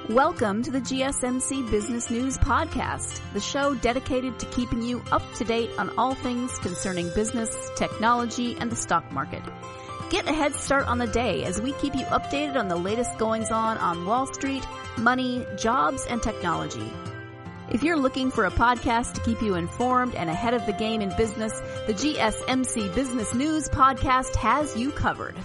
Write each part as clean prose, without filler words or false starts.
Welcome to the GSMC Business News Podcast, the show dedicated to keeping you up to date on all things concerning business, technology, and the stock market. Get a head start on the day as we keep you updated on the latest goings-on on Wall Street, money, jobs, and technology. If you're looking for a podcast to keep you informed and ahead of the game in business, the GSMC Business News Podcast has you covered.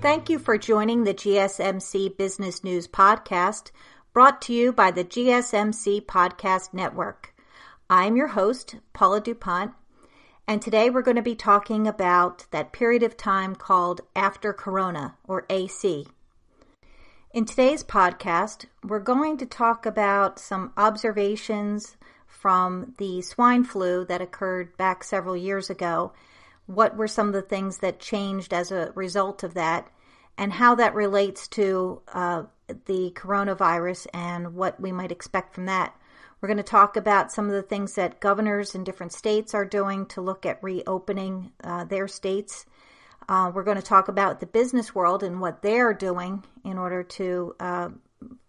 Thank you for joining the GSMC Business News Podcast, brought to you by the GSMC Podcast Network. I'm your host, Paula DuPont, and today we're going to be talking about that period of time called After Corona, or AC. In today's podcast, we're going to talk about some observations from the swine flu that occurred back several years ago. What were some of the things that changed as a result of that, and how that relates to the coronavirus and what we might expect from that. We're going to talk about some of the things that governors in different states are doing to look at reopening their states. We're going to talk about the business world and what they're doing in order to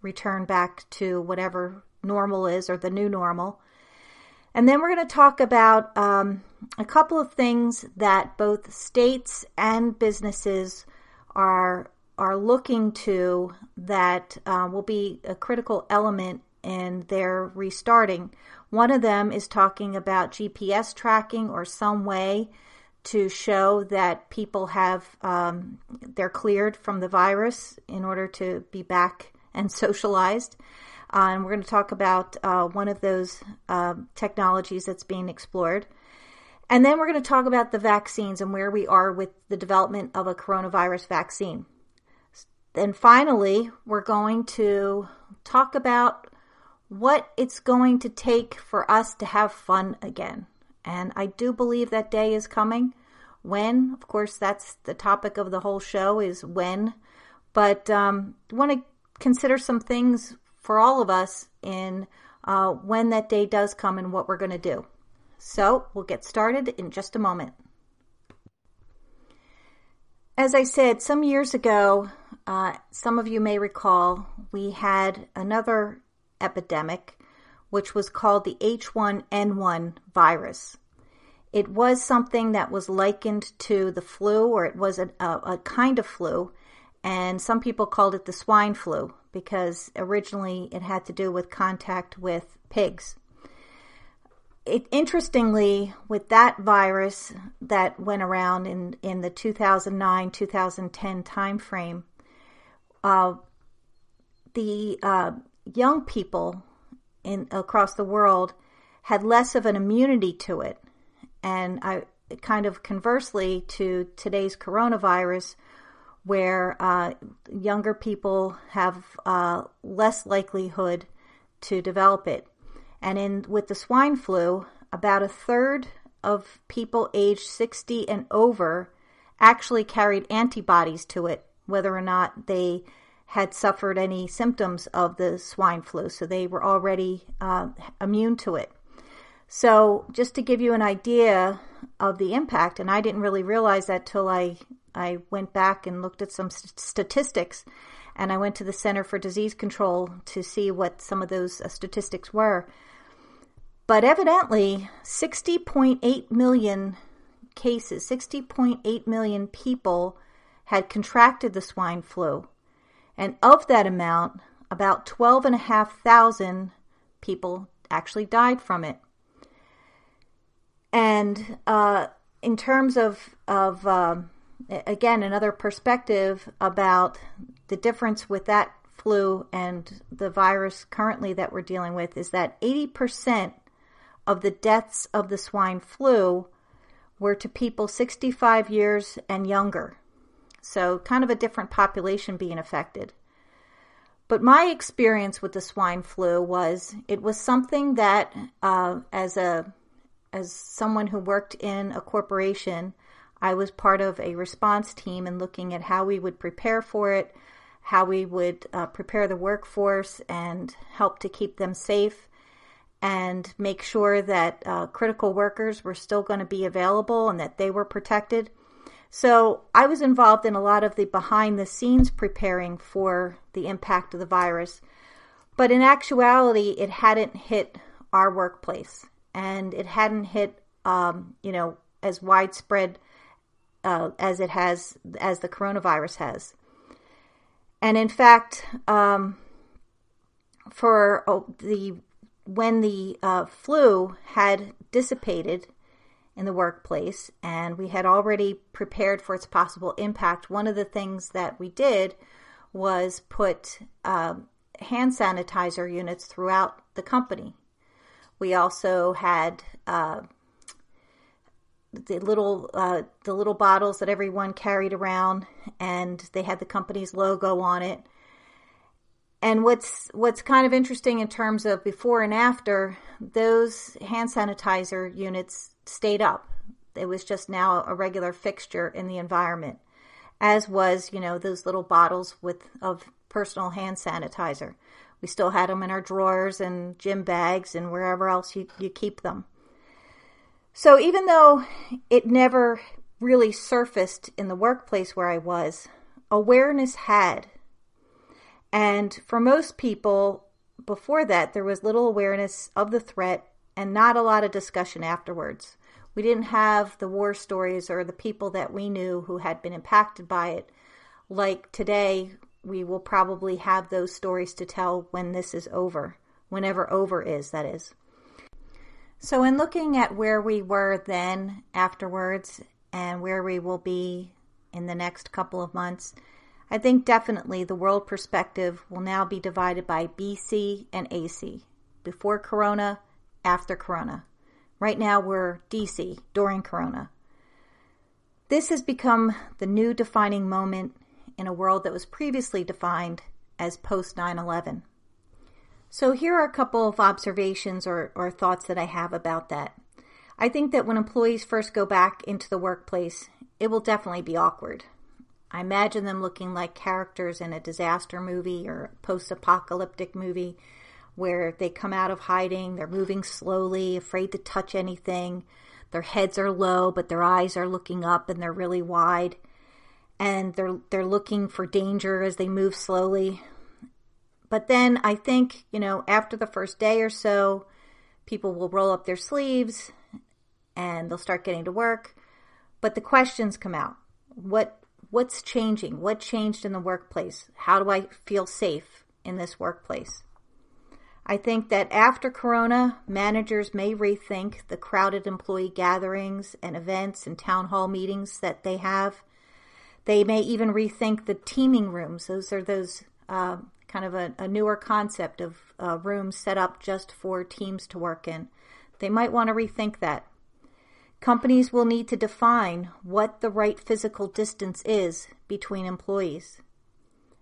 return back to whatever normal is, or the new normal. And then we're going to talk about a couple of things that both states and businesses are looking to that will be a critical element in their restarting. One of them is talking about GPS tracking, or some way to show that people have they're cleared from the virus in order to be back and socialized. And we're going to talk about one of those technologies that's being explored. And then we're going to talk about the vaccines and where we are with the development of a coronavirus vaccine. Then finally, we're going to talk about what it's going to take for us to have fun again. And I do believe that day is coming. When? Of course, that's the topic of the whole show, is when. But I want to consider some things for all of us in when that day does come and what we're going to do. So we'll get started in just a moment. As I said, some years ago, some of you may recall, we had another epidemic, which was called the H1N1 virus. It was something that was likened to the flu, or it was a kind of flu, and some people called it the swine flu because originally it had to do with contact with pigs. Interestingly, with that virus that went around in the 2009-2010 timeframe, the young people across the world had less of an immunity to it. And kind of conversely to today's coronavirus, where younger people have less likelihood to develop it. And with the swine flu, about a third of people aged 60 and over actually carried antibodies to it, whether or not they had suffered any symptoms of the swine flu. So they were already immune to it. So just to give you an idea of the impact, and I didn't really realize that till I went back and looked at some statistics, and I went to the Center for Disease Control to see what some of those statistics were. But evidently, 60.8 million cases, 60.8 million people had contracted the swine flu. And of that amount, about 12,500 people actually died from it. And in terms of again, another perspective about the difference with that flu and the virus currently that we're dealing with, is that 80% of the deaths of the swine flu were to people 65 years and younger. So kind of a different population being affected. But my experience with the swine flu was it was something that as someone who worked in a corporation, I was part of a response team and looking at how we would prepare for it, how we would prepare the workforce and help to keep them safe and make sure that critical workers were still going to be available and that they were protected. So I was involved in a lot of the behind the scenes preparing for the impact of the virus. But in actuality, it hadn't hit our workplace and it hadn't hit, as widespread as it has, as the coronavirus has. And in fact, when the flu had dissipated in the workplace and we had already prepared for its possible impact, one of the things that we did was put hand sanitizer units throughout the company. We also had the little bottles that everyone carried around, and they had the company's logo on it. And what's kind of interesting in terms of before and after, those hand sanitizer units stayed up. It was just now a regular fixture in the environment, as was, those little bottles of personal hand sanitizer. We still had them in our drawers and gym bags and wherever else you keep them. So even though it never really surfaced in the workplace where I was, awareness had. And for most people, before that, there was little awareness of the threat and not a lot of discussion afterwards. We didn't have the war stories or the people that we knew who had been impacted by it. Like today, we will probably have those stories to tell when this is over, whenever over is, that is. So in looking at where we were then afterwards and where we will be in the next couple of months, I think definitely the world perspective will now be divided by BC and AC. Before Corona, after Corona. Right now we're DC, during Corona. This has become the new defining moment in a world that was previously defined as post 9/11. So here are a couple of observations or thoughts that I have about that. I think that when employees first go back into the workplace, it will definitely be awkward. I imagine them looking like characters in a disaster movie or post-apocalyptic movie where they come out of hiding, they're moving slowly, afraid to touch anything. Their heads are low, but their eyes are looking up and they're really wide. And they're looking for danger as they move slowly. But then I think, after the first day or so, people will roll up their sleeves and they'll start getting to work. But the questions come out. What's changing? What changed in the workplace? How do I feel safe in this workplace? I think that after Corona, managers may rethink the crowded employee gatherings and events and town hall meetings that they have. They may even rethink the teaming rooms. Those are kind of a newer concept of rooms set up just for teams to work in. They might want to rethink that. Companies will need to define what the right physical distance is between employees.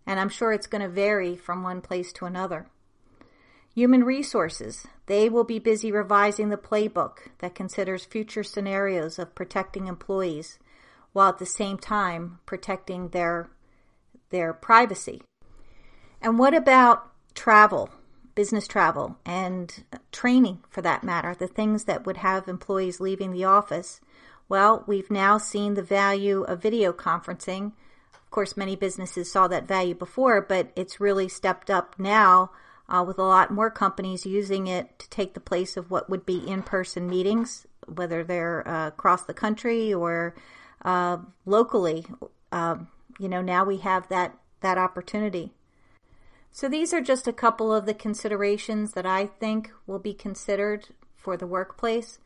And I'm sure it's going to vary from one place to another. Human resources, they will be busy revising the playbook that considers future scenarios of protecting employees while at the same time protecting their privacy. And what about travel, business travel, and training for that matter, the things that would have employees leaving the office? Well, we've now seen the value of video conferencing. Of course, many businesses saw that value before, but it's really stepped up now with a lot more companies using it to take the place of what would be in-person meetings, whether they're across the country or locally. Now we have that opportunity. So these are just a couple of the considerations that I think will be considered for the workplace.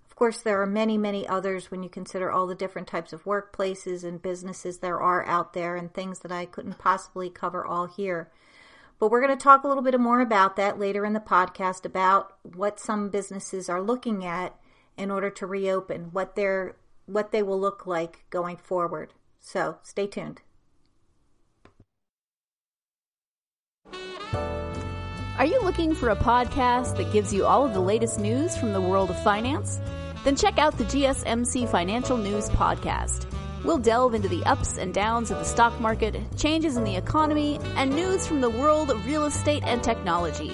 Of course, there are many, many others when you consider all the different types of workplaces and businesses there are out there and things that I couldn't possibly cover all here. But we're going to talk a little bit more about that later in the podcast, about what some businesses are looking at in order to reopen, what they will look like going forward. So stay tuned. Are you looking for a podcast that gives you all of the latest news from the world of finance? Then check out the GSMC Financial News Podcast. We'll delve into the ups and downs of the stock market, changes in the economy, and news from the world of real estate and technology.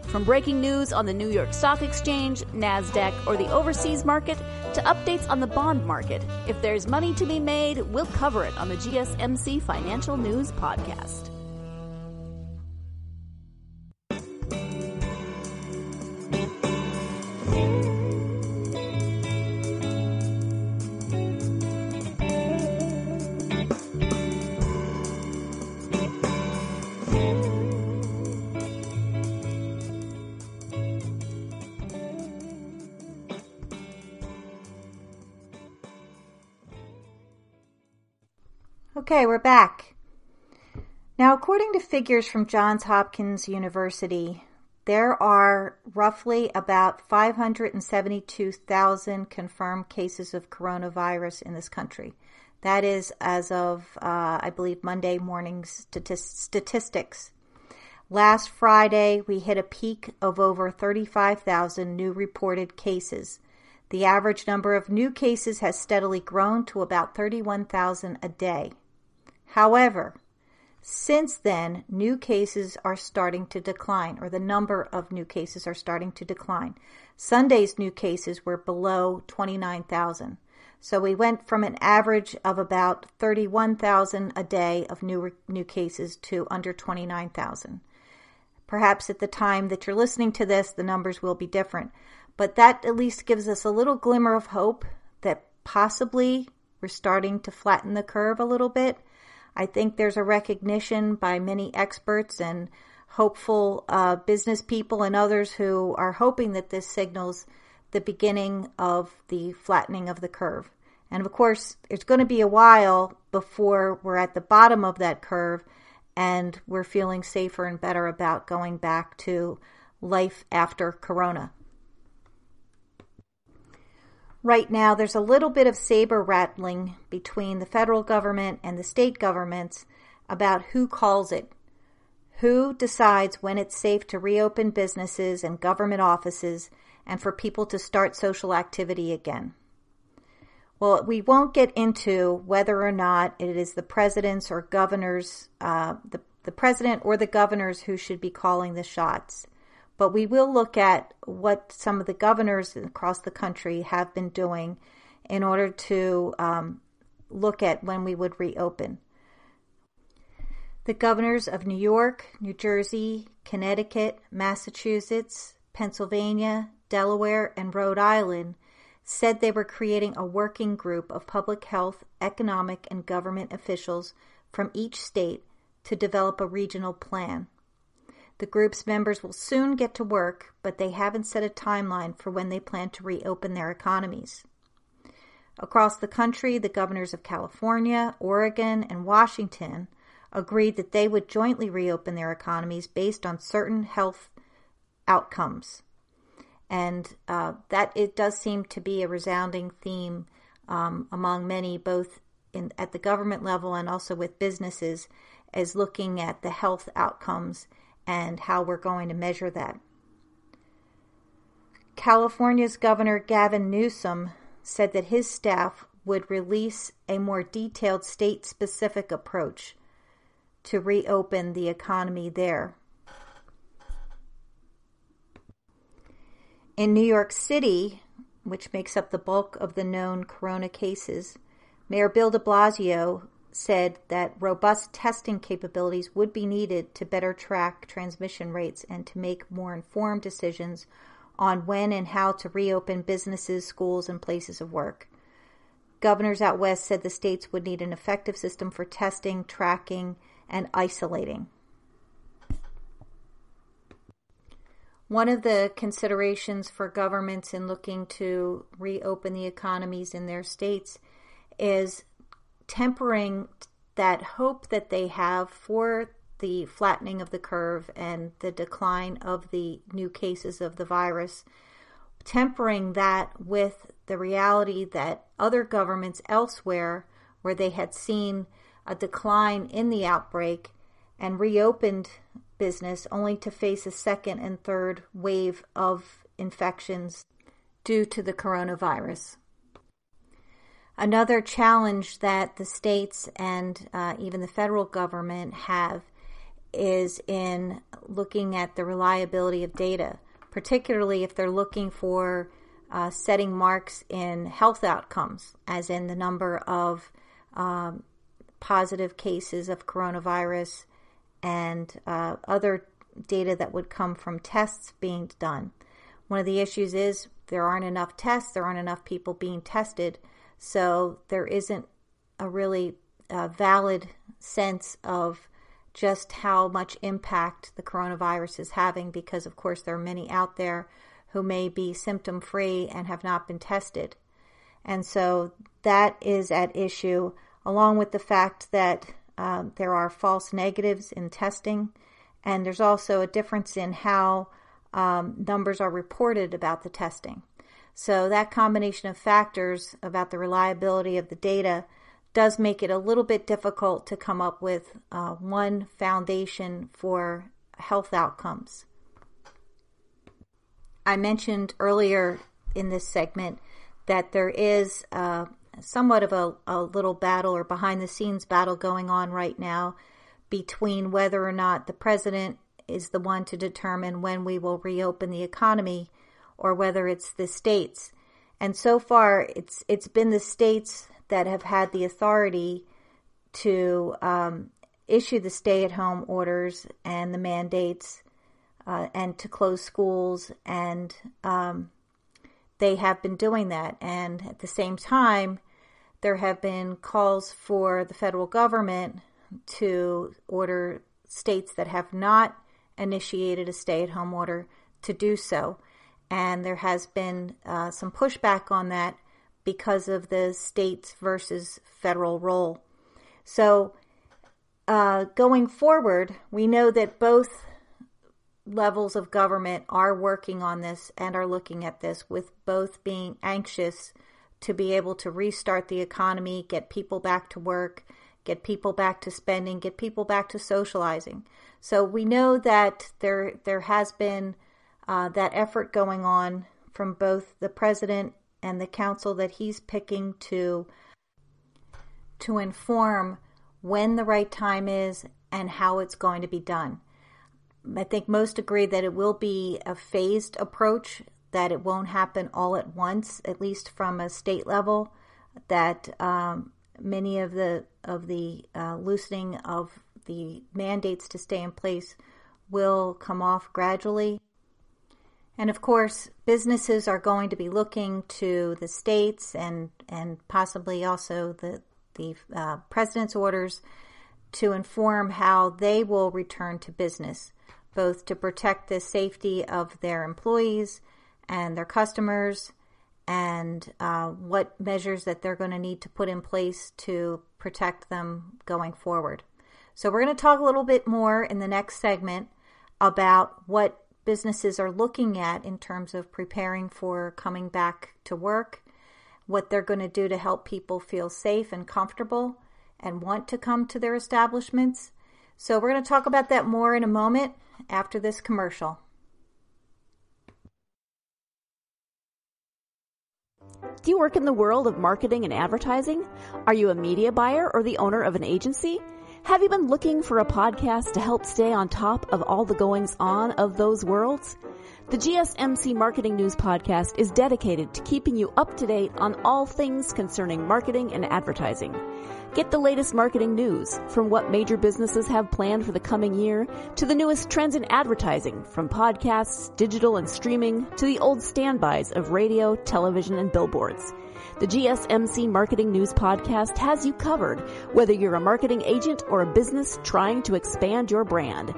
From breaking news on the New York Stock Exchange, NASDAQ, or the overseas market, to updates on the bond market, if there's money to be made, we'll cover it on the GSMC Financial News Podcast. Okay, we're back. Now, according to figures from Johns Hopkins University, there are roughly about 572,000 confirmed cases of coronavirus in this country. That is as of, I believe, Monday morning's statistics. Last Friday, we hit a peak of over 35,000 new reported cases. The average number of new cases has steadily grown to about 31,000 a day. However, since then, new cases are starting to decline, or the number of new cases are starting to decline. Sunday's new cases were below 29,000. So we went from an average of about 31,000 a day of new cases to under 29,000. Perhaps at the time that you're listening to this, the numbers will be different. But that at least gives us a little glimmer of hope that possibly we're starting to flatten the curve a little bit. I think there's a recognition by many experts and hopeful business people and others who are hoping that this signals the beginning of the flattening of the curve. And of course, it's going to be a while before we're at the bottom of that curve and we're feeling safer and better about going back to life after Corona. Right now, there's a little bit of saber rattling between the federal government and the state governments about who calls it. Who decides when it's safe to reopen businesses and government offices and for people to start social activity again? Well, we won't get into whether or not it is the presidents or governors, the president or the governors who should be calling the shots. But we will look at what some of the governors across the country have been doing in order to look at when we would reopen. The governors of New York, New Jersey, Connecticut, Massachusetts, Pennsylvania, Delaware, and Rhode Island said they were creating a working group of public health, economic, and government officials from each state to develop a regional plan. The group's members will soon get to work, but they haven't set a timeline for when they plan to reopen their economies. Across the country, the governors of California, Oregon, and Washington agreed that they would jointly reopen their economies based on certain health outcomes. And that it does seem to be a resounding theme among many, both at the government level and also with businesses, as looking at the health outcomes and how we're going to measure that. California's Governor Gavin Newsom said that his staff would release a more detailed state-specific approach to reopen the economy there. In New York City, which makes up the bulk of the known corona cases, Mayor Bill de Blasio said that robust testing capabilities would be needed to better track transmission rates and to make more informed decisions on when and how to reopen businesses, schools, and places of work. Governors out west said the states would need an effective system for testing, tracking, and isolating. One of the considerations for governments in looking to reopen the economies in their states is tempering that hope that they have for the flattening of the curve and the decline of the new cases of the virus, tempering that with the reality that other governments elsewhere, where they had seen a decline in the outbreak and reopened business only to face a second and third wave of infections due to the coronavirus. Another challenge that the states and even the federal government have is in looking at the reliability of data, particularly if they're looking for setting marks in health outcomes, as in the number of positive cases of coronavirus and other data that would come from tests being done. One of the issues is there aren't enough tests, there aren't enough people being tested, so there isn't a really valid sense of just how much impact the coronavirus is having, because of course there are many out there who may be symptom-free and have not been tested. And so that is at issue, along with the fact that there are false negatives in testing, and there's also a difference in how numbers are reported about the testing. So that combination of factors about the reliability of the data does make it a little bit difficult to come up with one foundation for health outcomes. I mentioned earlier in this segment that there is somewhat of a little battle or behind-the-scenes battle going on right now between whether or not the president is the one to determine when we will reopen the economy or whether it's the states. And so far, it's been the states that have had the authority to issue the stay-at-home orders and the mandates and to close schools, and they have been doing that. And at the same time, there have been calls for the federal government to order states that have not initiated a stay-at-home order to do so. And there has been some pushback on that because of the states versus federal role. So going forward, we know that both levels of government are working on this and are looking at this, with both being anxious to be able to restart the economy, get people back to work, get people back to spending, get people back to socializing. So we know that there has been that effort going on from both the president and the council that he's picking to inform when the right time is and how it's going to be done. I think most agree that it will be a phased approach, that it won't happen all at once, at least from a state level, that many of the loosening of the mandates to stay in place will come off gradually. And of course, businesses are going to be looking to the states and possibly also the president's orders to inform how they will return to business, both to protect the safety of their employees and their customers, and what measures that they're going to need to put in place to protect them going forward. So we're going to talk a little bit more in the next segment about what businesses are looking at in terms of preparing for coming back to work, what they're going to do to help people feel safe and comfortable and want to come to their establishments. So we're going to talk about that more in a moment after this commercial. Do you work in the world of marketing and advertising? Are you a media buyer or the owner of an agency? Have you been looking for a podcast to help stay on top of all the goings-on of those worlds? The GSMC Marketing News Podcast is dedicated to keeping you up to date on all things concerning marketing and advertising. Get the latest marketing news, from what major businesses have planned for the coming year to the newest trends in advertising, from podcasts, digital and streaming, to the old standbys of radio, television, and billboards. The GSMC Marketing News Podcast has you covered, whether you're a marketing agent or a business trying to expand your brand.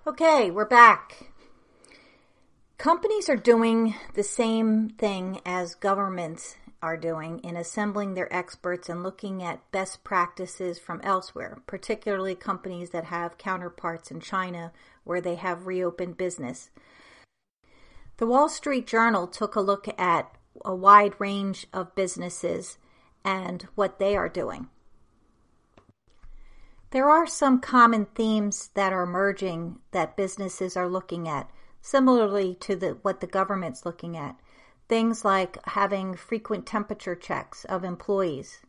Okay, we're back. Companies are doing the same thing as governments are doing in assembling their experts and looking at best practices from elsewhere, particularly companies that have counterparts in China where they have reopened business. The Wall Street Journal took a look at a wide range of businesses and what they are doing. There are some common themes that are emerging that businesses are looking at, similarly to what the government's looking at. Things like having frequent temperature checks of employees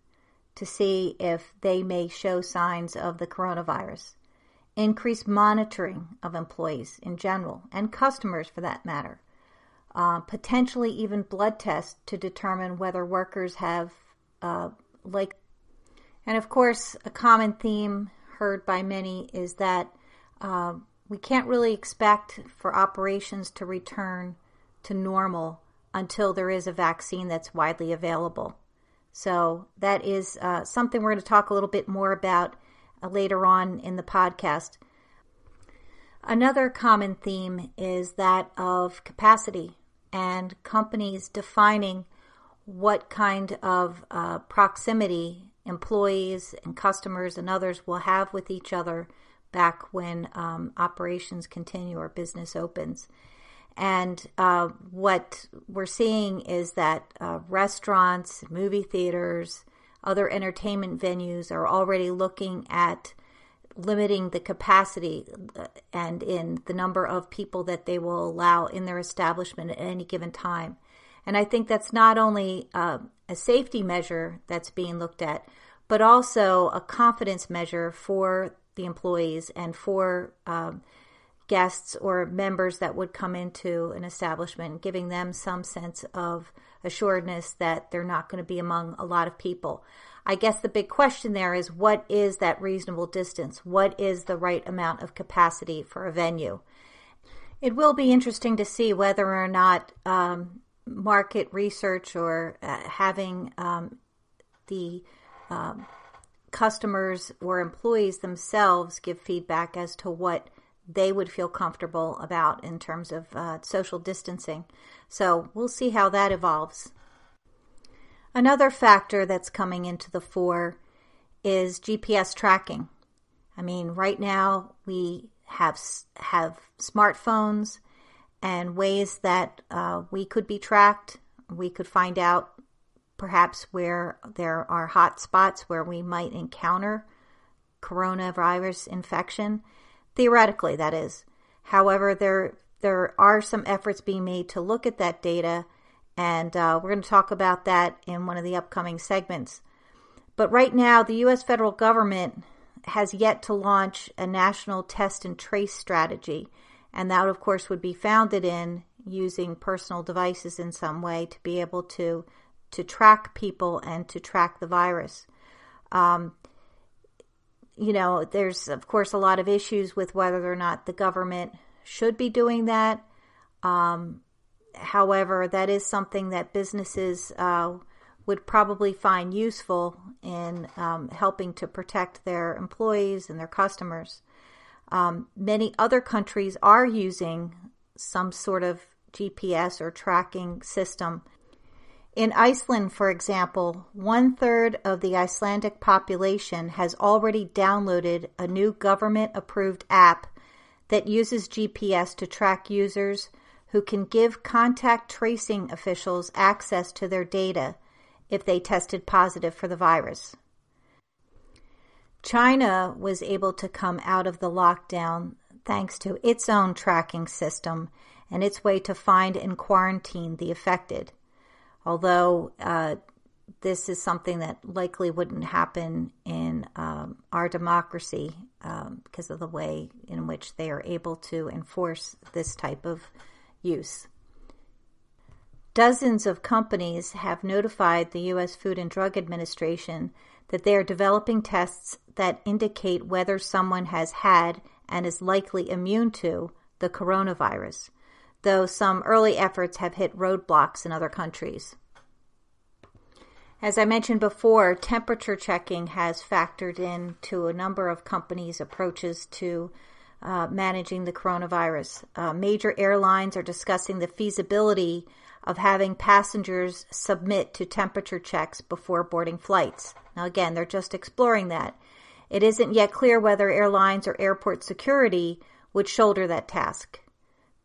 to see if they may show signs of the coronavirus. Increased monitoring of employees in general, and customers for that matter. Potentially even blood tests to determine whether workers have And of course, a common theme heard by many is that we can't really expect for operations to return to normal until there is a vaccine that's widely available. So that is something we're going to talk a little bit more about later on in the podcast. Another common theme is that of capacity and companies defining what kind of proximity employees and customers and others will have with each other back when operations continue or business opens. And what we're seeing is that restaurants, movie theaters, other entertainment venues are already looking at limiting the capacity and in the number of people that they will allow in their establishment at any given time. And I think that's not only a safety measure that's being looked at, but also a confidence measure for the employees and for guests or members that would come into an establishment, giving them some sense of assuredness that they're not going to be among a lot of people. I guess the big question there is, what is that reasonable distance? What is the right amount of capacity for a venue? It will be interesting to see whether or not market research or having the customers or employees themselves give feedback as to what they would feel comfortable about in terms of social distancing. So we'll see how that evolves. Another factor that's coming into the fore is GPS tracking. I mean, right now we have smartphones and ways that we could be tracked. We could find out perhaps where there are hot spots where we might encounter coronavirus infection. Theoretically, that is. However, there are some efforts being made to look at that data, and we're going to talk about that in one of the upcoming segments. But right now, the U.S. federal government has yet to launch a national test and trace strategy, and that, of course, would be founded in using personal devices in some way to be able to track people and to track the virus. There's, of course, a lot of issues with whether or not the government should be doing that. However, that is something that businesses would probably find useful in helping to protect their employees and their customers. Many other countries are using some sort of GPS or tracking system. In Iceland, for example, 1/3 of the Icelandic population has already downloaded a new government-approved app that uses GPS to track users who can give contact tracing officials access to their data if they tested positive for the virus. China was able to come out of the lockdown thanks to its own tracking system and its way to find and quarantine the affected. Although this is something that likely wouldn't happen in our democracy because of the way in which they are able to enforce this type of use. Dozens of companies have notified the U.S. Food and Drug Administration that they are developing tests that indicate whether someone has had and is likely immune to the coronavirus, though some early efforts have hit roadblocks in other countries. As I mentioned before, temperature checking has factored into a number of companies' approaches to managing the coronavirus. Major airlines are discussing the feasibility of having passengers submit to temperature checks before boarding flights. Now again, they're just exploring that. It isn't yet clear whether airlines or airport security would shoulder that task.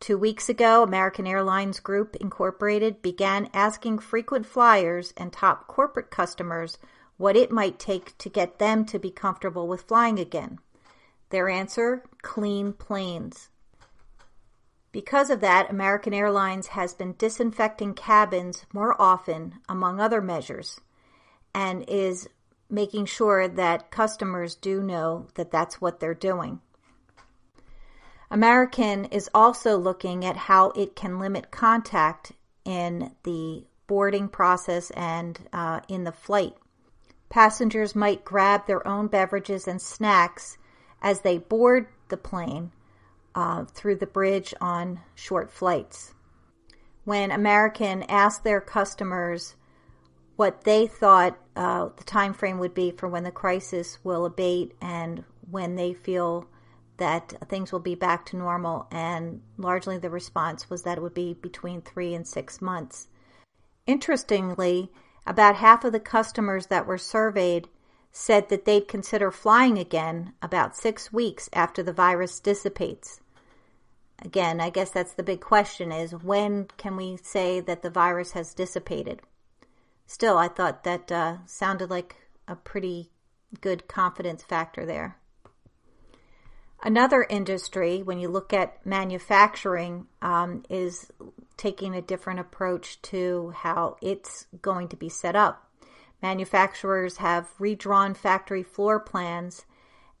2 weeks ago, American Airlines Group Incorporated began asking frequent flyers and top corporate customers what it might take to get them to be comfortable with flying again. Their answer, clean planes. Because of that, American Airlines has been disinfecting cabins more often, among other measures, and is making sure that customers do know that that's what they're doing. American is also looking at how it can limit contact in the boarding process and in the flight. Passengers might grab their own beverages and snacks as they board the plane through the bridge on short flights. When American asked their customers what they thought the time frame would be for when the crisis will abate and when they feel that things will be back to normal, and largely the response was that it would be between 3 and 6 months. Interestingly, about half of the customers that were surveyed said that they'd consider flying again about 6 weeks after the virus dissipates. Again, I guess that's the big question, is when can we say that the virus has dissipated? Still, I thought that sounded like a pretty good confidence factor there. Another industry, when you look at manufacturing, is taking a different approach to how it's going to be set up. Manufacturers have redrawn factory floor plans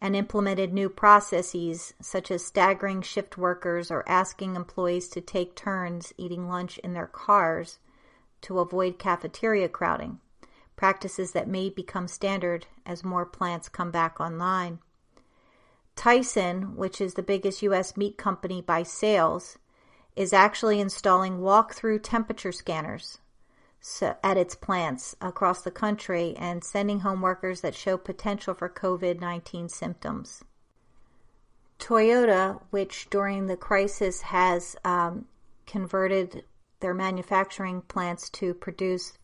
and implemented new processes such as staggering shift workers or asking employees to take turns eating lunch in their cars to avoid cafeteria crowding, practices that may become standard as more plants come back online. Tyson, which is the biggest U.S. meat company by sales, is actually installing walk-through temperature scanners at its plants across the country and sending home workers that show potential for COVID-19 symptoms. Toyota, which during the crisis has converted their manufacturing plants to produce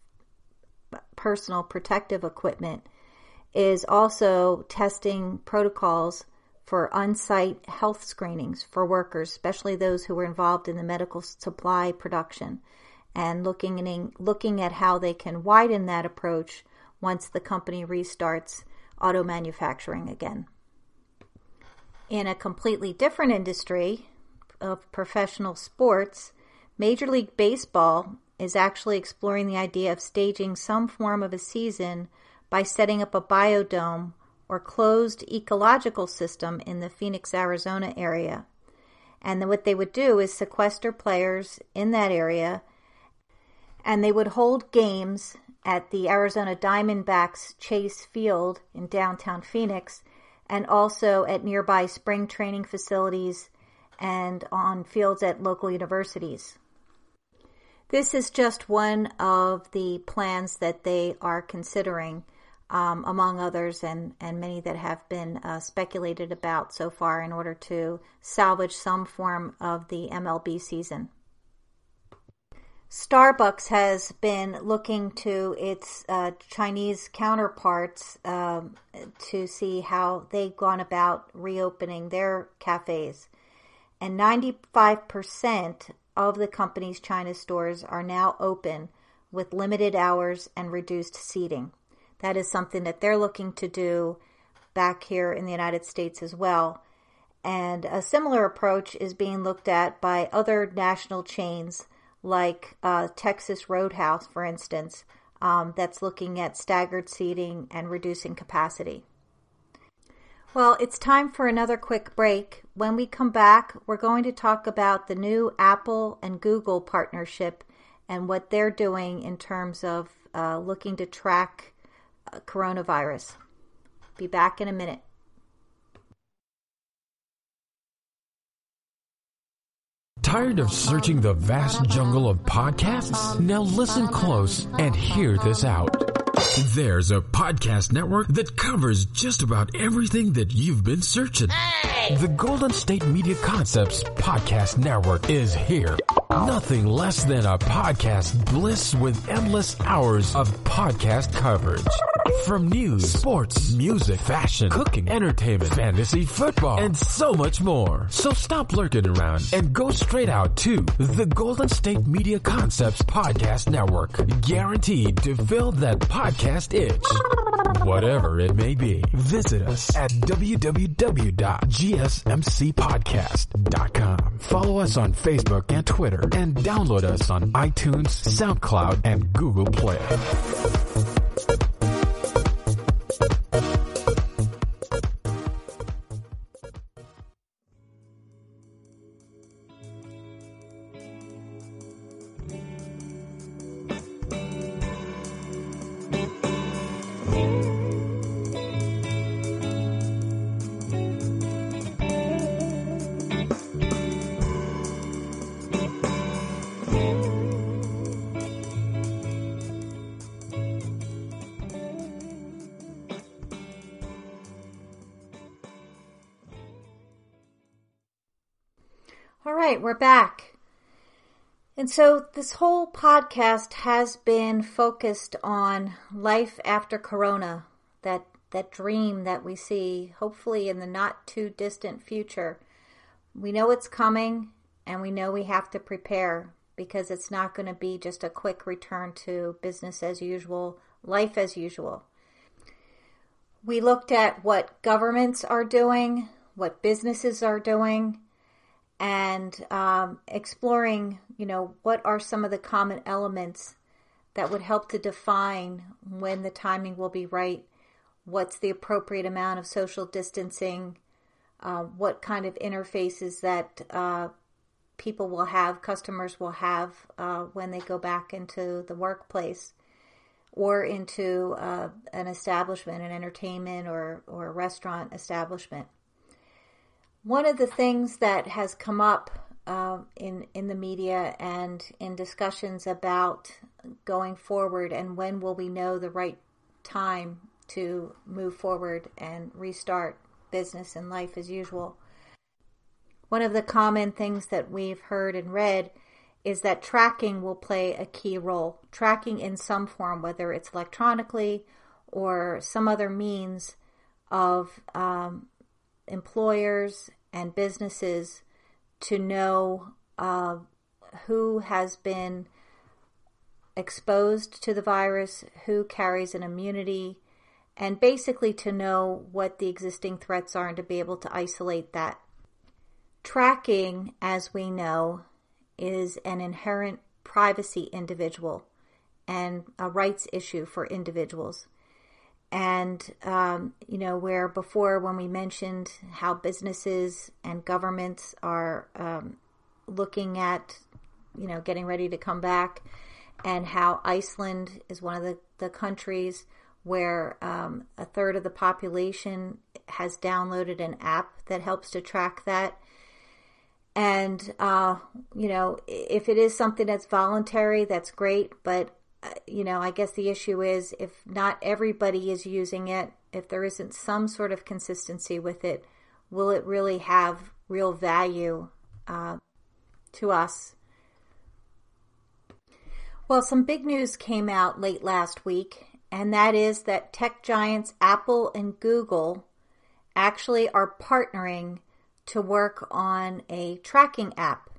personal protective equipment, is also testing protocols for on-site health screenings for workers, especially those who were involved in the medical supply production, and looking at how they can widen that approach once the company restarts auto manufacturing again. In a completely different industry of professional sports, Major League Baseball is actually exploring the idea of staging some form of a season by setting up a biodome or closed ecological system in the Phoenix, Arizona area. And then what they would do is sequester players in that area, and they would hold games at the Arizona Diamondbacks Chase Field in downtown Phoenix, and also at nearby spring training facilities and on fields at local universities. This is just one of the plans that they are considering, among others, and many that have been speculated about so far in order to salvage some form of the MLB season. Starbucks has been looking to its Chinese counterparts to see how they've gone about reopening their cafes. And 95% of the company's China stores are now open with limited hours and reduced seating. That is something that they're looking to do back here in the United States as well. And a similar approach is being looked at by other national chains like Texas Roadhouse, for instance, that's looking at staggered seating and reducing capacity. Well, it's time for another quick break. When we come back, we're going to talk about the new Apple and Google partnership and what they're doing in terms of looking to track coronavirus. Be back in a minute. Tired of searching the vast jungle of podcasts? Now listen close and hear this out. There's a podcast network that covers just about everything that you've been searching. Hey! The Golden State Media Concepts Podcast Network is here. Nothing less than a podcast bliss with endless hours of podcast coverage. From news, sports, music, fashion, cooking, entertainment, fantasy, football, and so much more. So stop lurking around and go straight out to the Golden State Media Concepts Podcast Network. Guaranteed to fill that podcast itch. Whatever it may be. Visit us at www.gsmcpodcast.com. Follow us on Facebook and Twitter, and download us on iTunes, SoundCloud, and Google Play. All right, we're back. And so this whole podcast has been focused on life after Corona, that dream that we see hopefully in the not too distant future. We know it's coming, and we know we have to prepare, because it's not going to be just a quick return to business as usual, life as usual. We looked at what governments are doing, what businesses are doing, and exploring, what are some of the common elements that would help to define when the timing will be right, what's the appropriate amount of social distancing, what kind of interfaces that people will have, customers will have when they go back into the workplace or into an establishment, an entertainment or a restaurant establishment. One of the things that has come up in the media and in discussions about going forward and when will we know the right time to move forward and restart business and life as usual. One of the common things that we've heard and read is that tracking will play a key role. Tracking in some form, whether it's electronically or some other means of employers and businesses to know who has been exposed to the virus, who carries an immunity, and basically to know what the existing threats are and to be able to isolate that. Tracking, as we know, is an inherent privacy individual and a rights issue for individuals. And, where before when we mentioned how businesses and governments are looking at, getting ready to come back, and how Iceland is one of the countries where a third of the population has downloaded an app that helps to track that. And, if it is something that's voluntary, that's great. But, I guess the issue is if not everybody is using it, if there isn't some sort of consistency with it, will it really have real value to us? Well, some big news came out late last week, and that is that tech giants Apple and Google actually are partnering to work on a tracking app.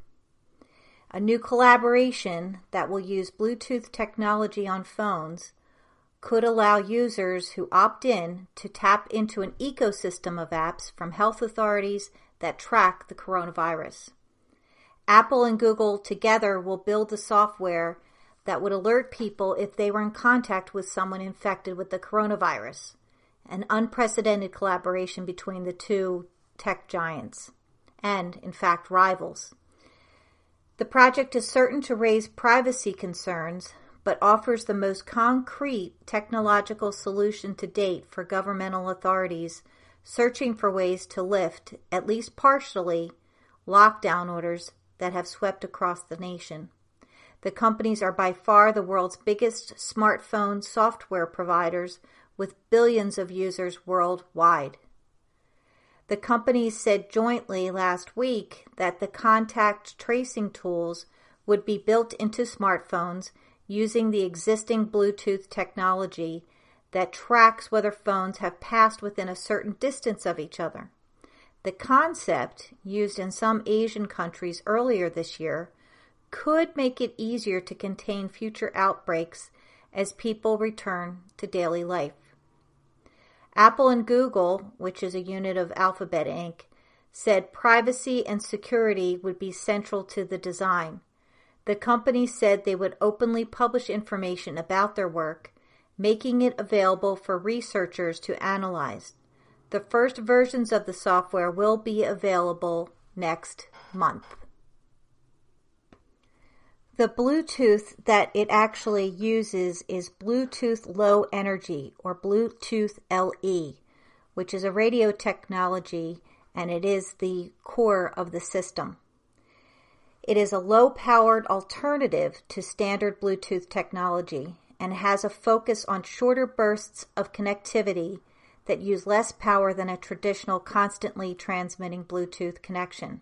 A new collaboration that will use Bluetooth technology on phones could allow users who opt in to tap into an ecosystem of apps from health authorities that track the coronavirus. Apple and Google together will build the software that would alert people if they were in contact with someone infected with the coronavirus. An unprecedented collaboration between the two tech giants and, in fact, rivals. The project is certain to raise privacy concerns, but offers the most concrete technological solution to date for governmental authorities searching for ways to lift, at least partially, lockdown orders that have swept across the nation. The companies are by far the world's biggest smartphone software providers with billions of users worldwide. The companies said jointly last week that the contact tracing tools would be built into smartphones using the existing Bluetooth technology that tracks whether phones have passed within a certain distance of each other. The concept, used in some Asian countries earlier this year, could make it easier to contain future outbreaks as people return to daily life. Apple and Google, which is a unit of Alphabet Inc., said privacy and security would be central to the design. The company said they would openly publish information about their work, making it available for researchers to analyze. The first versions of the software will be available next month. The Bluetooth that it actually uses is Bluetooth Low Energy, or Bluetooth LE, which is a radio technology, and it is the core of the system. It is a low-powered alternative to standard Bluetooth technology and has a focus on shorter bursts of connectivity that use less power than a traditional constantly transmitting Bluetooth connection.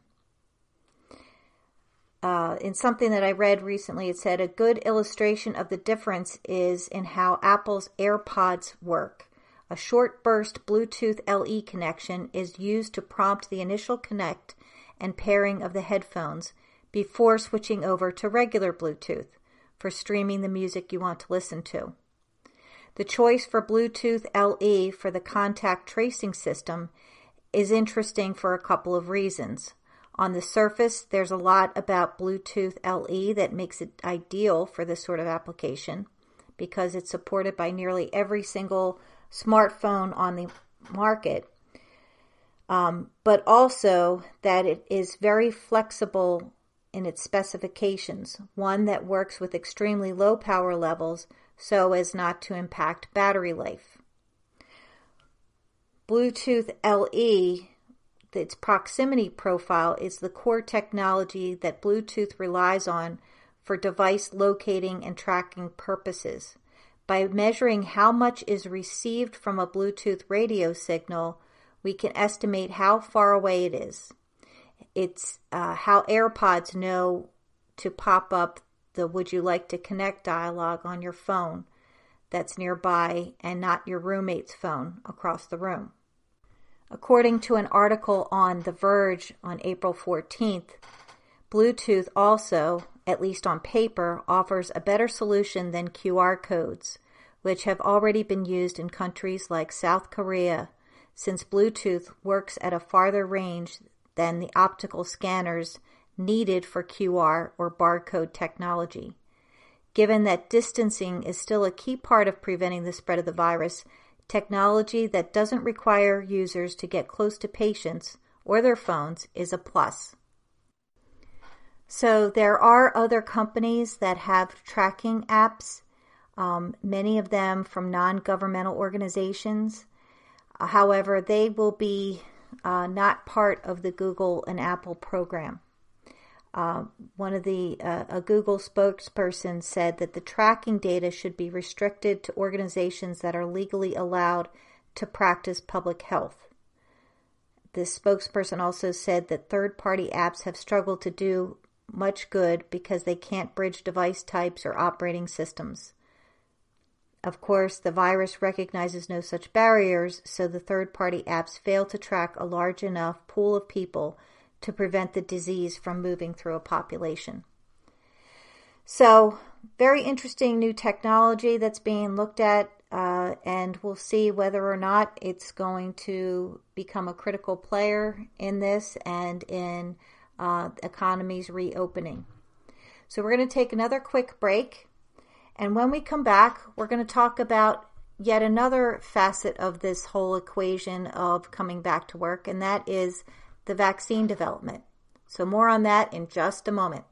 In something that I read recently, it said a good illustration of the difference is in how Apple's AirPods work. A short burst Bluetooth LE connection is used to prompt the initial connect and pairing of the headphones before switching over to regular Bluetooth for streaming the music you want to listen to. The choice for Bluetooth LE for the contact tracing system is interesting for a couple of reasons. On the surface, there's a lot about Bluetooth LE that makes it ideal for this sort of application because it's supported by nearly every single smartphone on the market, but also that it is very flexible in its specifications, one that works with extremely low power levels so as not to impact battery life. Bluetooth LE, its proximity profile, is the core technology that Bluetooth relies on for device locating and tracking purposes. By measuring how much is received from a Bluetooth radio signal, we can estimate how far away it is. It's how AirPods know to pop up the "Would you like to connect" dialog on your phone that's nearby and not your roommate's phone across the room. According to an article on The Verge on April 14th, Bluetooth also, at least on paper, offers a better solution than QR codes, which have already been used in countries like South Korea, since Bluetooth works at a farther range than the optical scanners needed for QR or barcode technology. Given that distancing is still a key part of preventing the spread of the virus, technology that doesn't require users to get close to patients or their phones is a plus. So there are other companies that have tracking apps, many of them from non-governmental organizations. However, they will be not part of the Google and Apple program. A Google spokesperson said that the tracking data should be restricted to organizations that are legally allowed to practice public health. This spokesperson also said that third-party apps have struggled to do much good because they can't bridge device types or operating systems. Of course, the virus recognizes no such barriers, so the third-party apps fail to track a large enough pool of people to prevent the disease from moving through a population. So, very interesting new technology that's being looked at, and we'll see whether or not it's going to become a critical player in this and in economies reopening. So we're going to take another quick break, and when we come back, we're going to talk about yet another facet of this whole equation of coming back to work, and that is the vaccine development. So more on that in just a moment.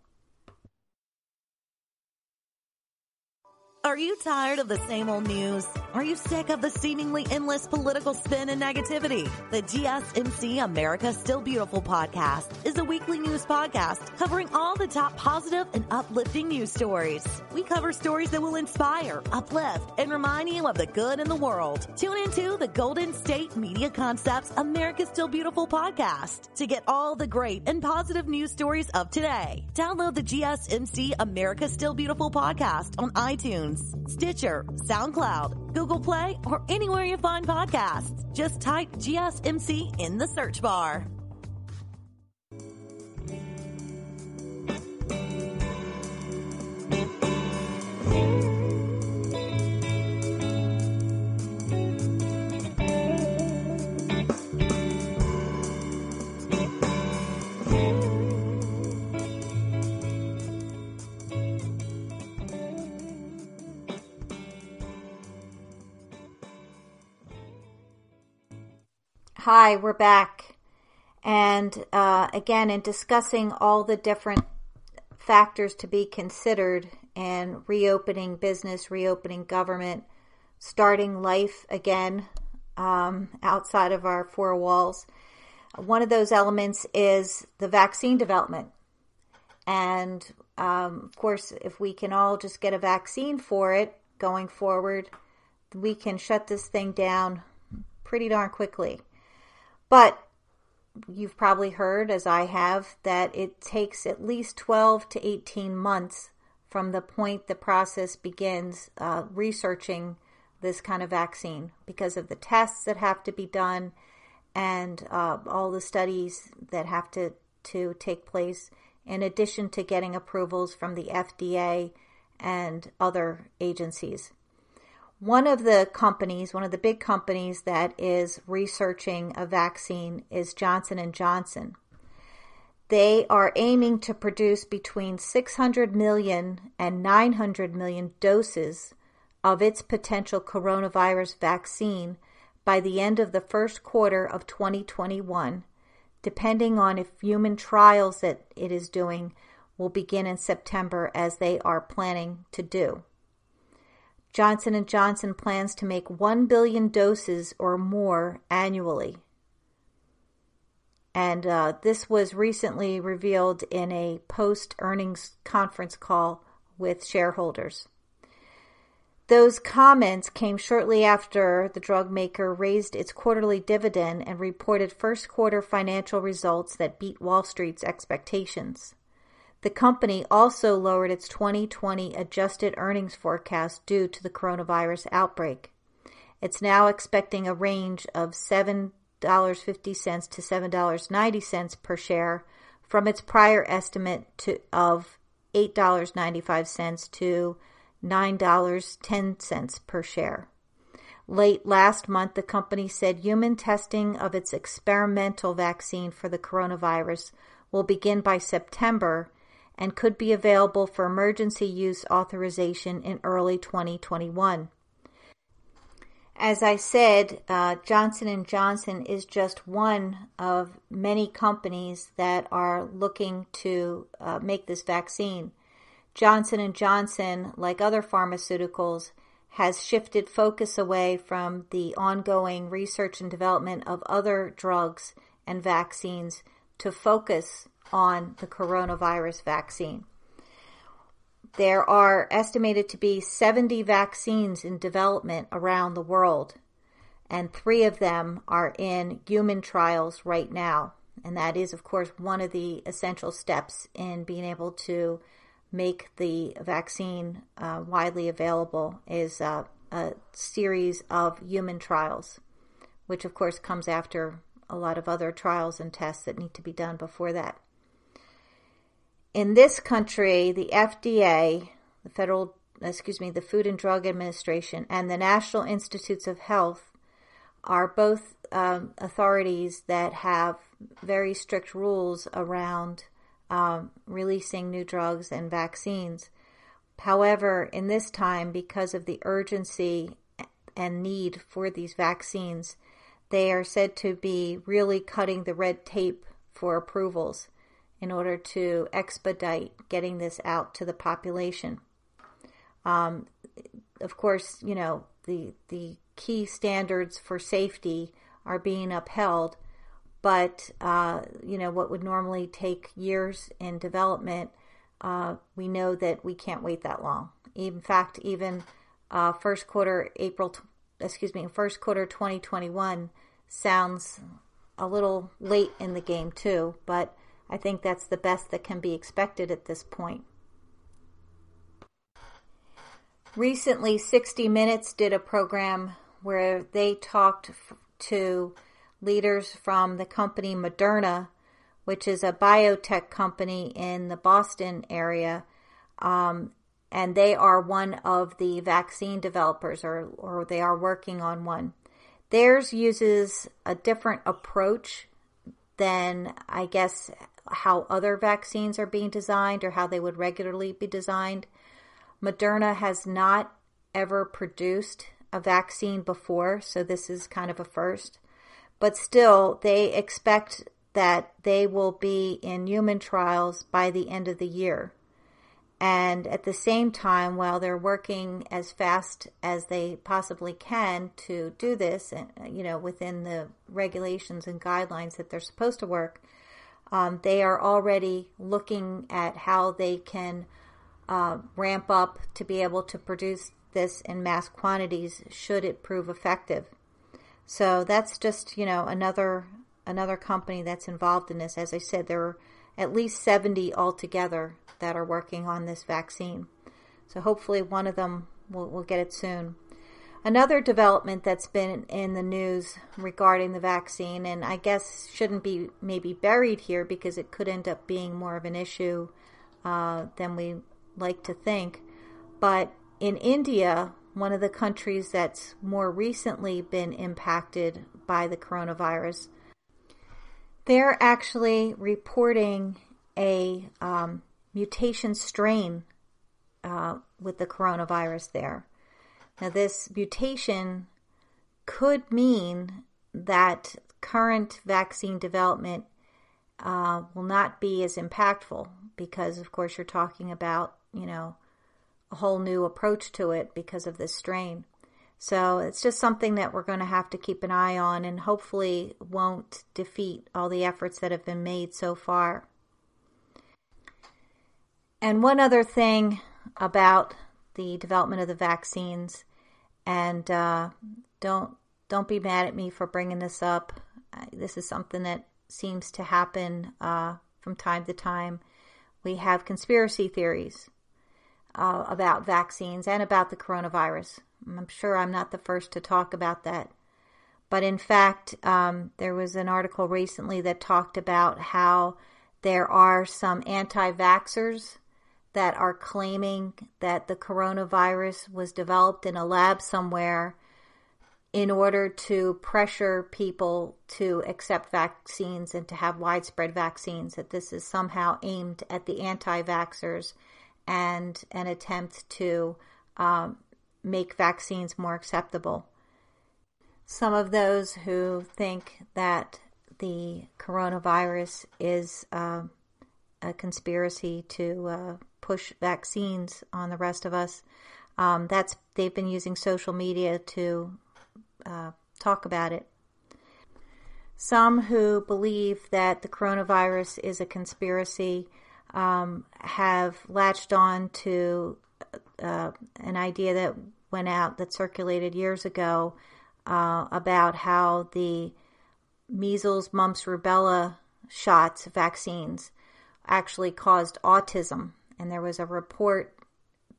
Are you tired of the same old news? Are you sick of the seemingly endless political spin and negativity? The GSMC America's Still Beautiful podcast is a weekly news podcast covering all the top positive and uplifting news stories. We cover stories that will inspire, uplift, and remind you of the good in the world. Tune into the Golden State Media Concepts America's Still Beautiful podcast to get all the great and positive news stories of today. Download the GSMC America's Still Beautiful podcast on iTunes, Stitcher, SoundCloud, Google Play, or anywhere you find podcasts. Just type GSMC in the search bar. Hi, we're back. And again, in discussing all the different factors to be considered in reopening business, reopening government, starting life again outside of our four walls, one of those elements is the vaccine development. And of course, if we can all just get a vaccine for it going forward, we can shut this thing down pretty darn quickly. But you've probably heard, as I have, that it takes at least 12 to 18 months from the point the process begins researching this kind of vaccine because of the tests that have to be done and all the studies that have to take place, in addition to getting approvals from the FDA and other agencies. One of the big companies that is researching a vaccine is Johnson & Johnson. They are aiming to produce between 600 million and 900 million doses of its potential coronavirus vaccine by the end of the first quarter of 2021, depending on if human trials that it is doing will begin in September, as they are planning to do. Johnson & Johnson plans to make 1 billion doses or more annually. And this was recently revealed in a post-earnings conference call with shareholders. Those comments came shortly after the drug maker raised its quarterly dividend and reported first quarter financial results that beat Wall Street's expectations. The company also lowered its 2020 adjusted earnings forecast due to the coronavirus outbreak. It's now expecting a range of $7.50 to $7.90 per share from its prior estimate of $8.95 to $9.10 per share. Late last month, the company said human testing of its experimental vaccine for the coronavirus will begin by September and could be available for emergency use authorization in early 2021. As I said, Johnson & Johnson is just one of many companies that are looking to make this vaccine. Johnson & Johnson, like other pharmaceuticals, has shifted focus away from the ongoing research and development of other drugs and vaccines to focus on the coronavirus vaccine. There are estimated to be 70 vaccines in development around the world, and 3 of them are in human trials right now. And that is, of course, one of the essential steps in being able to make the vaccine widely available is a series of human trials, which, of course, comes after a lot of other trials and tests that need to be done before that. In this country, the FDA, the Food and Drug Administration, and the National Institutes of Health are both authorities that have very strict rules around releasing new drugs and vaccines. However, in this time, because of the urgency and need for these vaccines, they are said to be really cutting the red tape for approvals in order to expedite getting this out to the population. of course, the key standards for safety are being upheld, but, what would normally take years in development, we know that we can't wait that long. In fact, even first quarter 2021 sounds a little late in the game too, but I think that's the best that can be expected at this point. Recently, 60 Minutes did a program where they talked to leaders from the company Moderna, which is a biotech company in the Boston area, and they are one of the vaccine developers, or they are working on one. Theirs uses a different approach than, I guess, how other vaccines are being designed or how they would regularly be designed. Moderna has not ever produced a vaccine before, so this is kind of a first. But still, they expect that they will be in human trials by the end of the year. And at the same time, while they're working as fast as they possibly can to do this, within the regulations and guidelines that they're supposed to work, they are already looking at how they can ramp up to be able to produce this in mass quantities should it prove effective. So that's just, another company that's involved in this. As I said, there are at least 70 altogether that are working on this vaccine. So hopefully one of them will get it soon. Another development that's been in the news regarding the vaccine, and I guess shouldn't be maybe buried here because it could end up being more of an issue than we like to think, but in India, one of the countries that's more recently been impacted by the coronavirus, they're actually reporting a mutation strain with the coronavirus there. Now, this mutation could mean that current vaccine development will not be as impactful because, of course, you're talking about, a whole new approach to it because of this strain. So it's just something that we're going to have to keep an eye on and hopefully won't defeat all the efforts that have been made so far. And one other thing about the development of the vaccines, and don't be mad at me for bringing this up. This is something that seems to happen from time to time. We have conspiracy theories about vaccines and about the coronavirus. I'm sure I'm not the first to talk about that. But in fact, there was an article recently that talked about how there are some anti-vaxxers that are claiming that the coronavirus was developed in a lab somewhere in order to pressure people to accept vaccines and to have widespread vaccines, that this is somehow aimed at the anti-vaxxers and an attempt to make vaccines more acceptable. Some of those who think that the coronavirus is a conspiracy to push vaccines on the rest of us, they've been using social media to talk about it. Some who believe that the coronavirus is a conspiracy have latched on to an idea that went out, that circulated years ago, about how the measles, mumps, rubella shots, vaccines, actually caused autism. And there was a report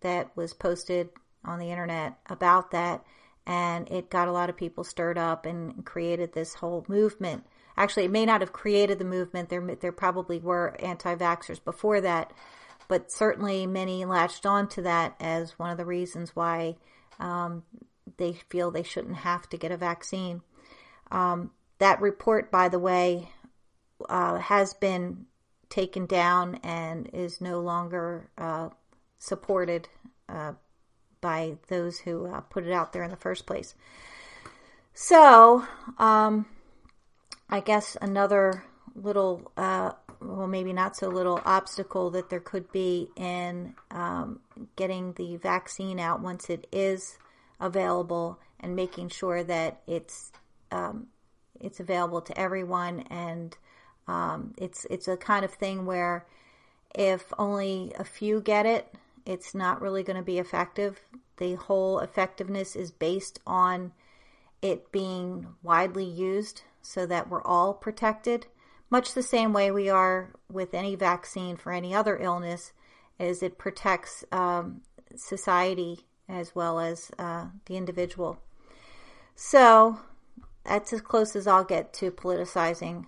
that was posted on the internet about that, and it got a lot of people stirred up and created this whole movement. Actually, it may not have created the movement. There probably were anti-vaxxers before that, but certainly many latched on to that as one of the reasons why they feel they shouldn't have to get a vaccine. That report, by the way, has been taken down and is no longer supported by those who put it out there in the first place. So, I guess another little well, maybe not so little obstacle that there could be in getting the vaccine out once it is available, and making sure that it's available to everyone. And it's a kind of thing where if only a few get it, it's not really going to be effective. The whole effectiveness is based on it being widely used so that we're all protected, much the same way we are with any vaccine for any other illness, as it protects society as well as the individual. So that's as close as I'll get to politicizing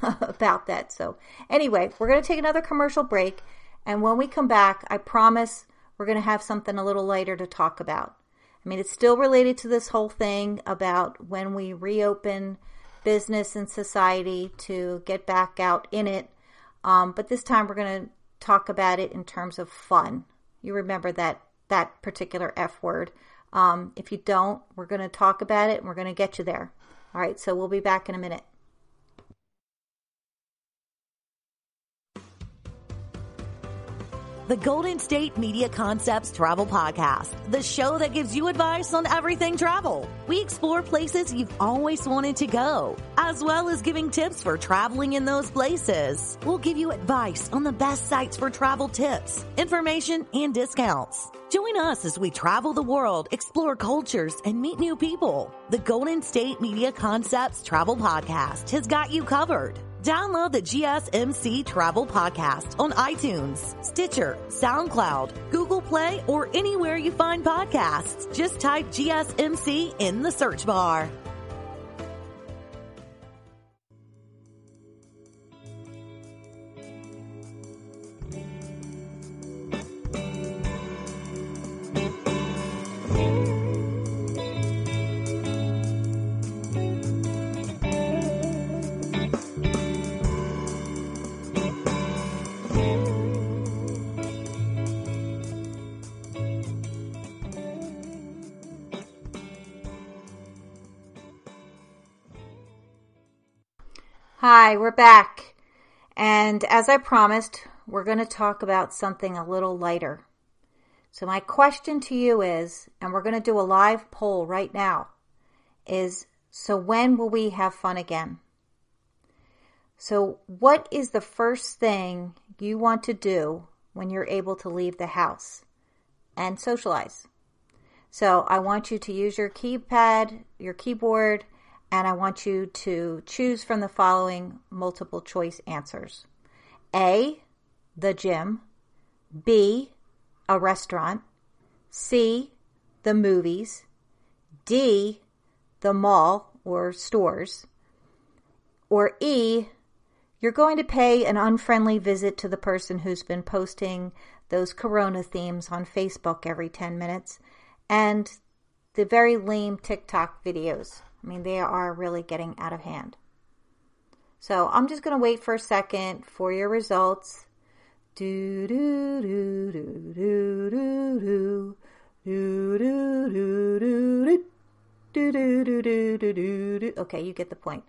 about that. So anyway, we're going to take another commercial break, and when we come back, I promise we're going to have something a little lighter to talk about. I mean, it's still related to this whole thing about when we reopen business and society to get back out in it. But this time we're going to talk about it in terms of fun. You remember that particular F word. If you don't, we're going to talk about it and we're going to get you there. All right, so we'll be back in a minute. The Golden State Media Concepts Travel Podcast, the show that gives you advice on everything travel. We explore places you've always wanted to go, as well as giving tips for traveling in those places. We'll give you advice on the best sites for travel tips, information, and discounts. Join us as we travel the world, explore cultures, and meet new people. The Golden State Media Concepts Travel Podcast has got you covered. Download the GSMC Travel Podcast on iTunes, Stitcher, SoundCloud, Google Play, or anywhere you find podcasts. Just type GSMC in the search bar. Hi, we're back. And as I promised, we're going to talk about something a little lighter. So my question to you is, and we're going to do a live poll right now, is, so when will we have fun again? So what is the first thing you want to do when you're able to leave the house and socialize? So I want you to use your keypad, your keyboard, and I want you to choose from the following multiple choice answers. A, the gym. B, a restaurant. C, the movies. D, the mall or stores. Or E, you're going to pay an unfriendly visit to the person who's been posting those Corona themes on Facebook every 10 minutes and the very lame TikTok videos. I mean, they are really getting out of hand. So I'm just going to wait for a second for your results. Okay, you get the point.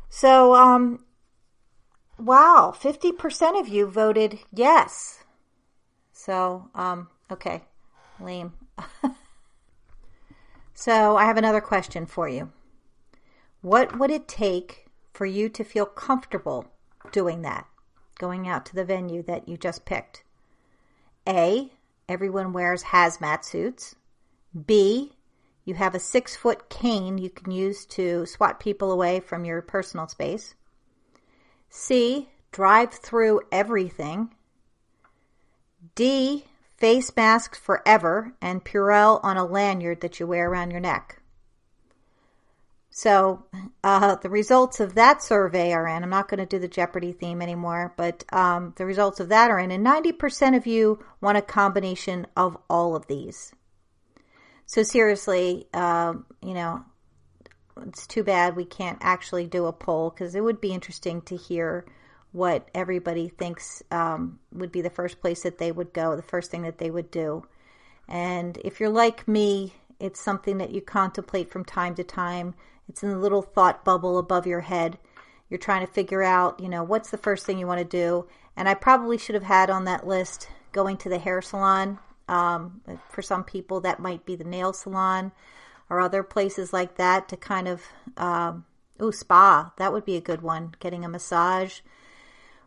So, wow, 50% of you voted yes. So, okay, lame. So I have another question for you. What would it take for you to feel comfortable doing that, going out to the venue that you just picked? A, everyone wears hazmat suits. B, you have a 6-foot cane you can use to swat people away from your personal space. C, drive through everything. D, face masks forever and Purell on a lanyard that you wear around your neck. So the results of that survey are in. I'm not going to do the Jeopardy theme anymore, but the results of that are in. And 90% of you want a combination of all of these. So seriously, it's too bad we can't actually do a poll, because it would be interesting to hear what everybody thinks would be the first place that they would go, the first thing that they would do. And if you're like me, it's something that you contemplate from time to time. It's in a little thought bubble above your head. you're trying to figure out, what's the first thing you want to do. And I probably should have had on that list going to the hair salon. For some people, that might be the nail salon or other places like that to kind of, spa. That would be a good one. Getting a massage,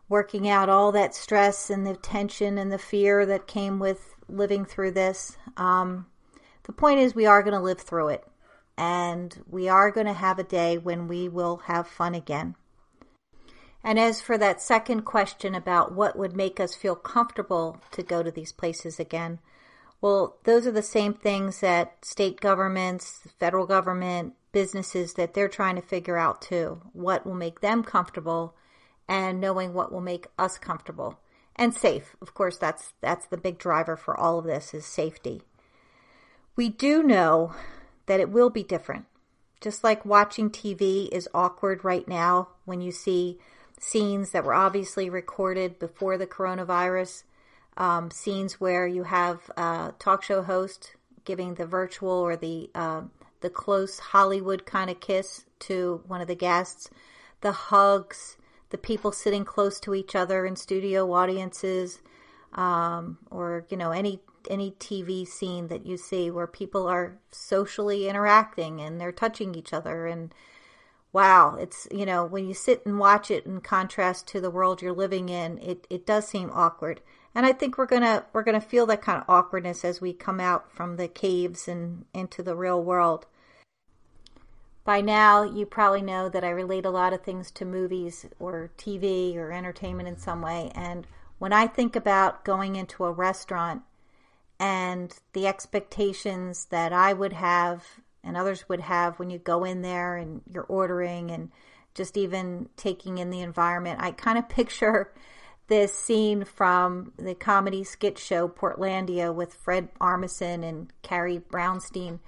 working out all that stress and the tension and the fear that came with living through this. The point is we are going to live through it. And we are going to have a day when we will have fun again. And as for that second question about what would make us feel comfortable to go to these places again, well, those are the same things that state governments, federal government, businesses that they're trying to figure out too. What will make them comfortable and knowing what will make us comfortable and safe. Of course, that's the big driver for all of this is safety. We do know that it will be different. Just like watching TV is awkward right now when you see scenes that were obviously recorded before the coronavirus, scenes where you have a talk show host giving the virtual or the close Hollywood kind of kiss to one of the guests, the hugs, the people sitting close to each other in studio audiences, or any TV scene that you see where people are socially interacting and they're touching each other. And wow, it's, when you sit and watch it in contrast to the world you're living in, it does seem awkward. And I think we're gonna feel that kind of awkwardness as we come out from the caves and into the real world. By now, you probably know that I relate a lot of things to movies or TV or entertainment in some way. And when I think about going into a restaurant and the expectations that I would have and others would have when you go in there and you're ordering and just even taking in the environment, I kind of picture this scene from the comedy skit show Portlandia with Fred Armisen and Carrie Brownstein,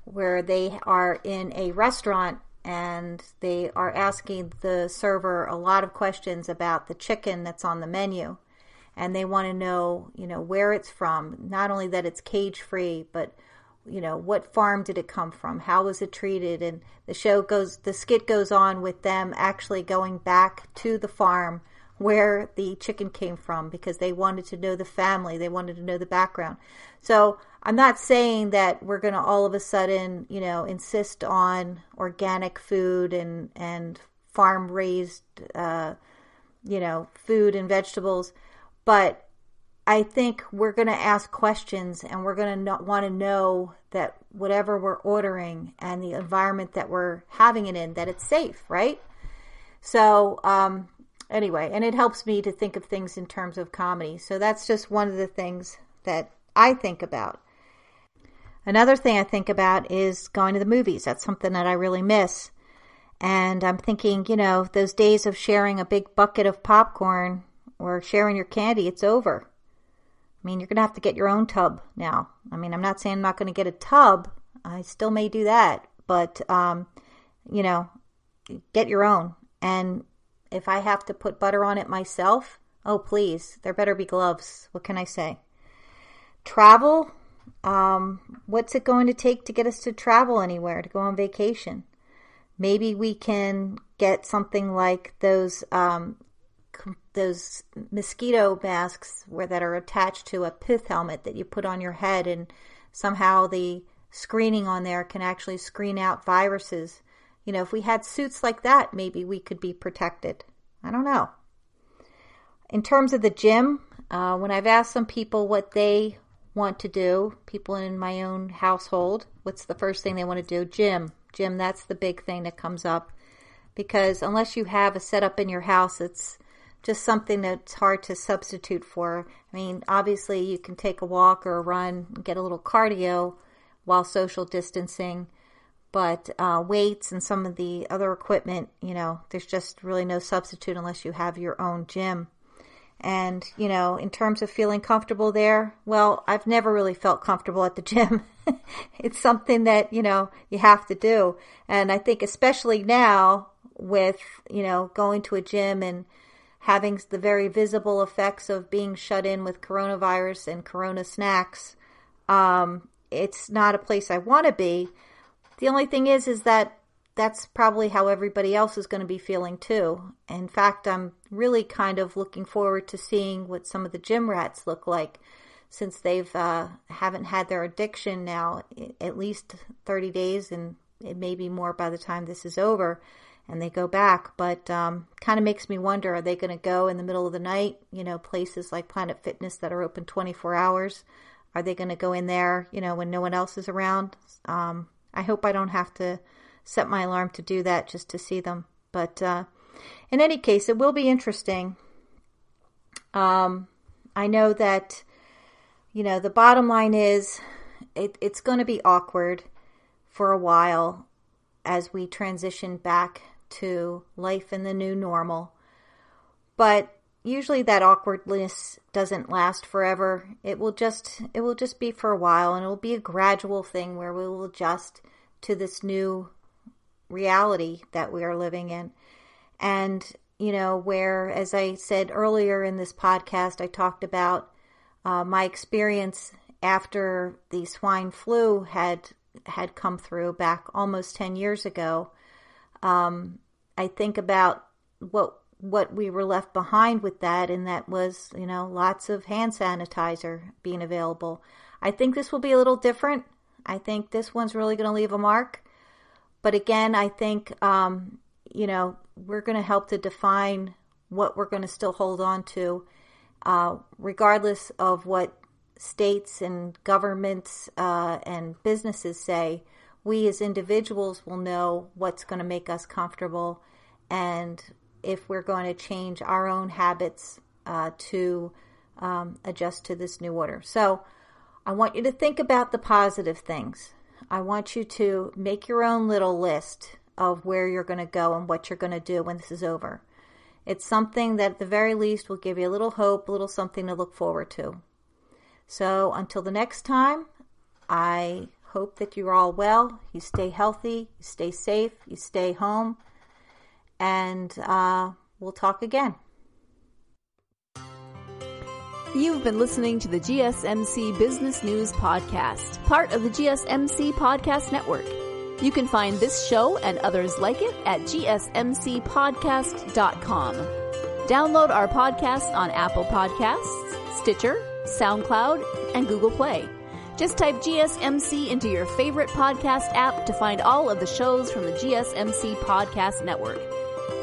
where they are in a restaurant and they are asking the server a lot of questions about the chicken that's on the menu. And they want to know, where it's from. Not only that it's cage-free, but, what farm did it come from? How was it treated? And the skit goes on with them actually going back to the farm where the chicken came from because they wanted to know the family. They wanted to know the background. So I'm not saying that we're going to all of a sudden, insist on organic food and farm-raised, food and vegetables. But I think we're going to ask questions and we're going to want to know that whatever we're ordering and the environment that we're having it in, that it's safe, right? So anyway, and it helps me to think of things in terms of comedy. So that's just one of the things that I think about. Another thing I think about is going to the movies. That's something that I really miss. And I'm thinking, those days of sharing a big bucket of popcorn or sharing your candy, it's over. I mean, you're going to have to get your own tub now. I mean, I'm not saying I'm not going to get a tub. I still may do that. But, get your own. And if I have to put butter on it myself, oh, please, there better be gloves. What can I say? Travel, what's it going to take to get us to travel anywhere, to go on vacation? Maybe we can get something like those mosquito masks that are attached to a pith helmet that you put on your head, and somehow the screening on there can actually screen out viruses. If we had suits like that, maybe we could be protected. I don't know. In terms of the gym, when I've asked some people what they want to do, people in my own household, what's the first thing they want to do? Gym, that's the big thing that comes up. Because unless you have a setup in your house, it's just something that's hard to substitute for. I mean, obviously you can take a walk or a run and get a little cardio while social distancing. But weights and some of the other equipment, there's just really no substitute unless you have your own gym. And, in terms of feeling comfortable there, well, I've never really felt comfortable at the gym. It's something that, you have to do. And I think especially now with, going to a gym and having the very visible effects of being shut in with coronavirus and corona snacks, it's not a place I want to be. The only thing is that that's probably how everybody else is going to be feeling too. In fact, I'm really kind of looking forward to seeing what some of the gym rats look like, since they've haven't had their addiction now at least 30 days, and it may be more by the time this is over and they go back. But kind of makes me wonder, are they going to go in the middle of the night, places like Planet Fitness that are open 24 hours? Are they going to go in there, when no one else is around? I hope I don't have to set my alarm to do that just to see them. But in any case, it will be interesting. I know that, the bottom line is it's going to be awkward for a while as we transition back to life in the new normal. But usually that awkwardness doesn't last forever. It will just be for a while, and it will be a gradual thing where we will adjust to this new reality that we are living in. And, where, as I said earlier in this podcast, I talked about my experience after the swine flu had come through back almost 10 years ago. I think about what we were left behind with that, and that was, lots of hand sanitizer being available. I think this will be a little different. I think this one's really going to leave a mark. But again, I think, we're going to help to define what we're going to still hold on to, regardless of what states and governments and businesses say. We as individuals will know what's going to make us comfortable, and if we're going to change our own habits to adjust to this new order. So I want you to think about the positive things. I want you to make your own little list of where you're going to go and what you're going to do when this is over. It's something that at the very least will give you a little hope, a little something to look forward to. So until the next time, I hope that you're all well, you stay healthy, you stay safe, you stay home, and we'll talk again. You've been listening to the GSMC Business News Podcast, part of the GSMC Podcast Network. You can find this show and others like it at gsmcpodcast.com. Download our podcast on Apple Podcasts, Stitcher, SoundCloud, and Google Play. Just type GSMC into your favorite podcast app to find all of the shows from the GSMC Podcast Network.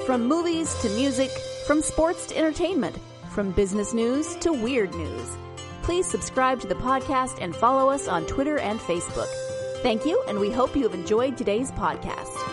From movies to music, from sports to entertainment, from business news to weird news. Please subscribe to the podcast and follow us on Twitter and Facebook. Thank you, and we hope you have enjoyed today's podcast.